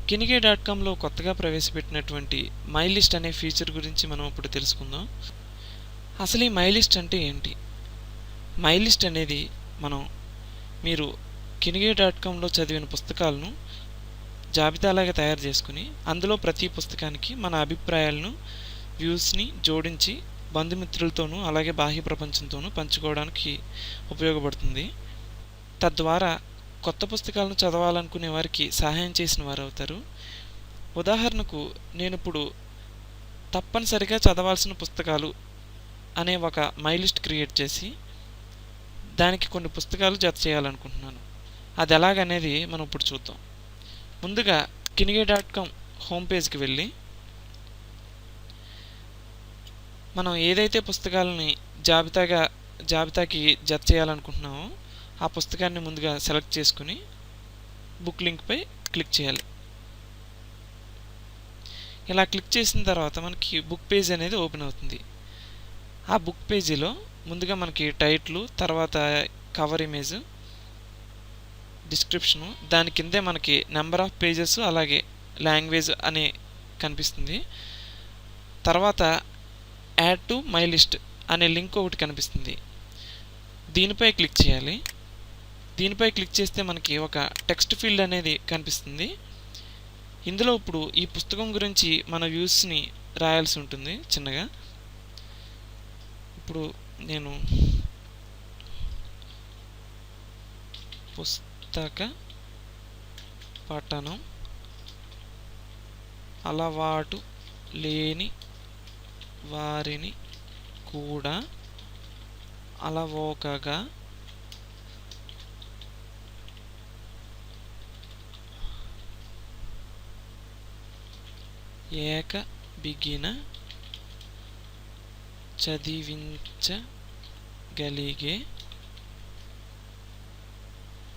కినిగే.comలో కొత్తగా ప్రవేశపెట్టినటువంటి my list అనే ఫీచర్ గురించి మనం ఇప్పుడు తెలుసుకుందాం. అసలు ఈ మై లిస్ట్ అంటే ఏంటి? మై లిస్ట్ అనేది మీరు కినిగే.comలో చదివిన పుస్తకాలను జాబితాలాగా తయారు చేసుకుని అందులో ప్రతి పుస్తకానికి మన అభిప్రాయాలను, వ్యూస్ని జోడించి బంధుమిత్రులతోనూ అలాగే బాహ్య ప్రపంచంతోనూ పంచుకోవడానికి ఉపయోగపడుతుంది. తద్వారా కొత్త పుస్తకాలను చదవాలనుకునే వారికి సహాయం చేసిన వారు అవుతారు. ఉదాహరణకు నేను ఇప్పుడు తప్పనిసరిగా చదవాల్సిన పుస్తకాలు అనే ఒక మై లిస్ట్ క్రియేట్ చేసి దానికి కొన్ని పుస్తకాలు జత చేయాలనుకుంటున్నాను. అది ఎలాగనేది మనం ఇప్పుడు చూద్దాం. ముందుగా కినిగే.com హోమ్ పేజ్కి వెళ్ళి మనం ఏదైతే పుస్తకాలని జాబితాకి జత చేయాలనుకుంటున్నామో ఆ పుస్తకాన్ని ముందుగా సెలెక్ట్ చేసుకుని బుక్ లింక్పై క్లిక్ చేయాలి. ఇలా క్లిక్ చేసిన తర్వాత మనకి బుక్ పేజ్ అనేది ఓపెన్ అవుతుంది. ఆ బుక్ పేజీలో ముందుగా మనకి టైటిల్, తర్వాత కవర్ ఇమేజ్, డిస్క్రిప్షను, దాని కిందే మనకి నెంబర్ ఆఫ్ పేజెస్ అలాగే లాంగ్వేజ్ అని కనిపిస్తుంది. తర్వాత యాడ్ టు మై లిస్ట్ అనే లింక్ ఒకటి కనిపిస్తుంది. దీనిపై క్లిక్ చేయాలి. దీనిపై క్లిక్ చేస్తే మనకి ఒక టెక్స్ట్ ఫీల్డ్ అనేది కనిపిస్తుంది. ఇందులో ఇప్పుడు ఈ పుస్తకం గురించి మన వ్యూస్ని రాయాల్సి ఉంటుంది చిన్నగా. ఇప్పుడు నేను పుస్తక పఠనం అలవాటు లేని వారిని కూడా అలవోకగా ఏకబిగిన చదివించగలిగే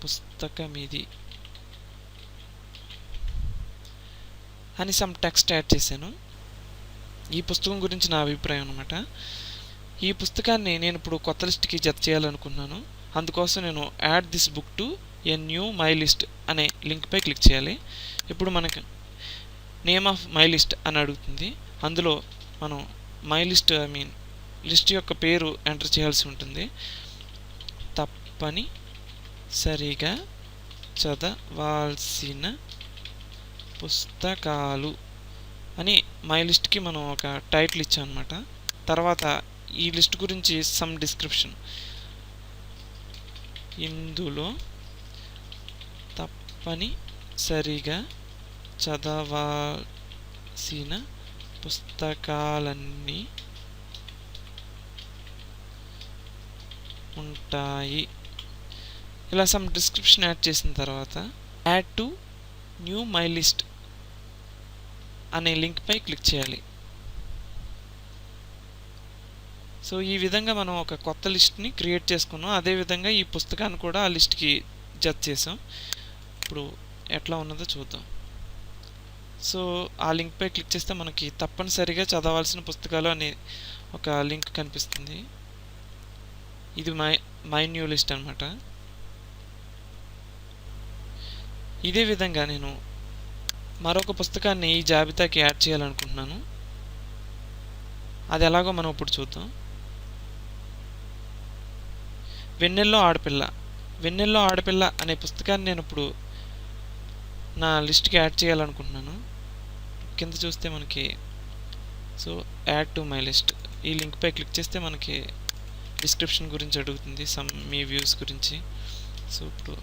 పుస్తకమిది అని సమ్ టెక్స్ట్ యాడ్ చేశాను. ఈ పుస్తకం గురించి నా అభిప్రాయం అన్నమాట. ఈ పుస్తకాన్ని నేను ఇప్పుడు కొత్త లిస్ట్కి జత చేయాలనుకున్నాను. అందుకోసం నేను add this book to a new my list అనే లింక్పై క్లిక్ చేయాలి. ఇప్పుడు మనకు నేమ్ ఆఫ్ మై లిస్ట్ అని అడుగుతుంది. అందులో మనం మై లిస్ట్ లిస్ట్ యొక్క పేరు ఎంటర్ చేయాల్సి ఉంటుంది. తప్పనిసరిగా చదవాల్సిన పుస్తకాలు అని మై లిస్ట్కి మనం ఒక టైటిల్ ఇచ్చాం అన్నమాట. తర్వాత ఈ లిస్ట్ గురించి సమ్ డిస్క్రిప్షన్, ఇందులో తప్పనిసరిగా చదవాల్సిన పుస్తకాలన్నీ ఉంటాయి. ఇలా సమ్ డిస్క్రిప్షన్ యాడ్ చేసిన తర్వాత add to new my list అనే లింక్పై క్లిక్ చేయాలి. సో ఈ విధంగా మనం ఒక కొత్త లిస్ట్ని క్రియేట్ చేసుకున్నాం. అదేవిధంగా ఈ పుస్తకాన్ని కూడా ఆ లిస్ట్కి జత చేసాం. ఇప్పుడు ఎట్లా ఉన్నదో చూద్దాం. సో ఆ లింక్పై క్లిక్ చేస్తే మనకి తప్పనిసరిగా చదవాల్సిన పుస్తకాలు అనే ఒక లింక్ కనిపిస్తుంది. ఇది మై న్యూ లిస్ట్ అనమాట. ఇదే విధంగా నేను మరొక పుస్తకాన్ని ఈ జాబితాకి యాడ్ చేయాలనుకుంటున్నాను. అది ఎలాగో మనం ఇప్పుడు చూద్దాం. వెన్నెల్లో ఆడపిల్ల అనే పుస్తకాన్ని నేను ఇప్పుడు నా లిస్ట్కి యాడ్ చేయాలనుకుంటున్నాను. కింద చూస్తే మనకి so add to my list ఈ లింక్పై క్లిక్ చేస్తే మనకి డిస్క్రిప్షన్ గురించి అడుగుతుంది, సమ్ మీ వ్యూస్ గురించి. సో ఇప్పుడు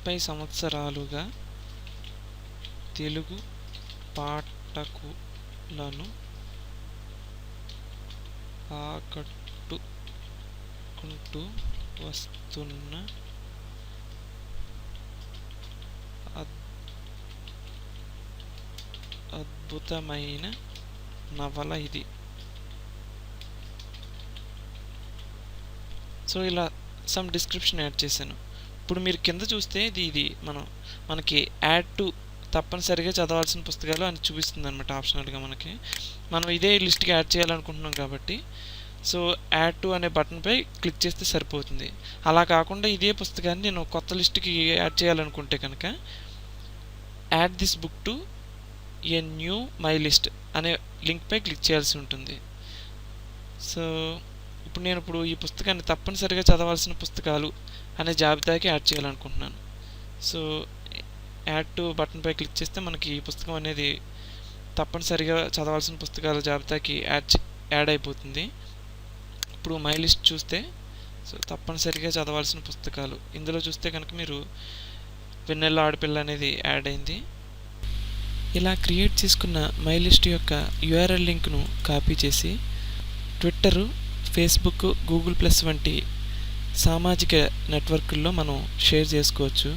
పై సంవత్సరాలుగా తెలుగు పాఠకులను ఆకట్టుకుంటూ వస్తున్న అద్భుతమైన నవల ఇది. సో ఇలా సమ్ డిస్క్రిప్షన్ యాడ్ చేశాను. ఇప్పుడు మీరు కింద చూస్తే ఇది మనకి యాడ్ టు తప్పనిసరిగా చదవాల్సిన పుస్తకాలు అని చూపిస్తుంది అనమాట ఆప్షనల్గా. మనం ఇదే లిస్ట్కి యాడ్ చేయాలనుకుంటున్నాం కాబట్టి సో యాడ్ టు అనే బటన్పై క్లిక్ చేస్తే సరిపోతుంది. అలా కాకుండా ఇదే పుస్తకాన్ని నేను కొత్త లిస్ట్కి యాడ్ చేయాలనుకుంటే కనుక add this book to a new my list అనే లింక్పై క్లిక్ చేయాల్సి ఉంటుంది. సో ఇప్పుడు ఈ పుస్తకాన్ని తప్పనిసరిగా చదవాల్సిన పుస్తకాలు అనే జాబితాకి యాడ్ చేయాలనుకుంటున్నాను. సో యాడ్ టు బటన్పై క్లిక్ చేస్తే మనకి ఈ పుస్తకం అనేది తప్పనిసరిగా చదవాల్సిన పుస్తకాల జాబితాకి యాడ్ అయిపోతుంది. ఇప్పుడు మై లిస్ట్ చూస్తే సో తప్పనిసరిగా చదవాల్సిన పుస్తకాలు ఇందులో చూస్తే కనుక మీరు వెన్నెల ఆడపిల్ల అనేది యాడ్ అయింది. ఇలా క్రియేట్ చేసుకున్న మై లిస్ట్ యొక్క యూఆర్ఎల్ లింక్ను కాపీ చేసి ట్విట్టర్, ఫేస్బుక్, గూగుల్ ప్లస్ వంటి సామాజిక నెట్వర్క్ల్లో మనం షేర్ చేసుకోవచ్చు.